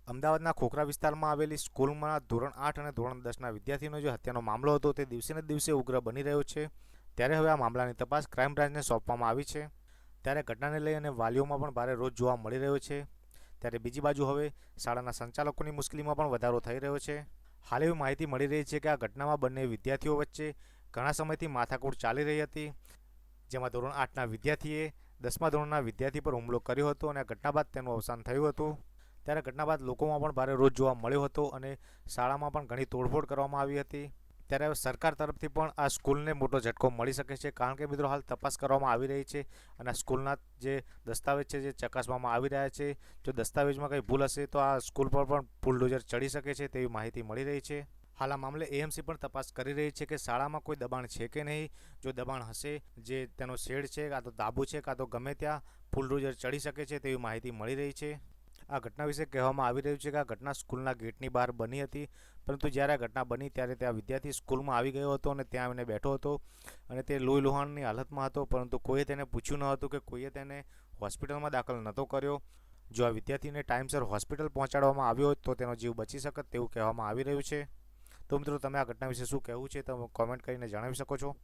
અમદાવાદના ખોખરા વિસ્તારમાં આવેલી સ્કૂલમાં ધોરણ 8 અને ધોરણ 10ના વિદ્યાર્થીનો જે હત્યાનો મામલો હતો તે દિવસેને દિવસે ઉગ્ર બની રહ્યો છે। ત્યારે હવે આ મામલાની તપાસ ક્રાઇમ બ્રાન્ચને સોંપવામાં આવી છે। ત્યારે ઘટનાને લઈ અને વાલીઓમાં પણ ભારે રોષ જોવા મળી રહ્યો છે। ત્યારે બીજી બાજુ હવે શાળાના સંચાલકોની મુશ્કેલીમાં પણ વધારો થઈ રહ્યો છે। હાલ એવી માહિતી મળી રહી છે કે આ ઘટનામાં બંને વિદ્યાર્થીઓ વચ્ચે ઘણા સમયથી માથાકૂટ ચાલી રહી હતી, જેમાં ધોરણ 8ના વિદ્યાર્થીએ 10મા ધોરણના વિદ્યાર્થી પર હુમલો કર્યો હતો અને ઘટના બાદ તેનું અવસાન થયું હતું। ત્યારે ઘટના બાદ લોકોમાં પણ ભારે રોષ જોવા મળ્યો હતો અને શાળામાં પણ ઘણી તોડફોડ કરવામાં આવી હતી। ત્યારે સરકાર તરફથી પણ આ સ્કૂલને મોટો ઝટકો મળી શકે છે, કારણ કે મિત્રો હાલ તપાસ કરવામાં આવી રહી છે અને સ્કૂલના જે દસ્તાવેજ છે જે ચકાસવામાં આવી રહ્યા છે। જો દસ્તાવેજમાં કંઈ ભૂલ હશે તો આ સ્કૂલ પર પણ બુલડોઝર ચડી શકે છે તેવી માહિતી મળી રહી છે। હાલ આ મામલે એએમસી પણ તપાસ કરી રહી છે કે શાળામાં કોઈ દબાણ છે કે નહીં। જો દબાણ હશે, જે તેનો શેડ છે કાં તો ધાબુ છે કાં તો ગમે ત્યાં બુલડોઝર ચડી શકે છે તેવી માહિતી મળી રહી છે। આ ઘટના વિશે કહેવામાં આવી રહ્યું છે કે આ ઘટના સ્કૂલના ગેટની બહાર બની હતી, પરંતુ જ્યારે આ ઘટના બની ત્યારે ત્યાં વિદ્યાર્થી સ્કૂલમાં આવી ગયો હતો અને ત્યાં આવીને બેઠો હતો અને તે લોહી લુહાણની હાલતમાં હતો, પરંતુ કોઈએ તેને પૂછ્યું ન હતું કે કોઈએ તેને હોસ્પિટલમાં દાખલ નહોતો કર્યો। જો આ વિદ્યાર્થીને ટાઈમસર હોસ્પિટલ પહોંચાડવામાં આવ્યો તો તેનો જીવ બચી શકત તેવું કહેવામાં આવી રહ્યું છે। તો મિત્રો, તમે આ ઘટના વિશે શું કહેવું છે તમે કોમેન્ટ કરીને જણાવી શકો છો।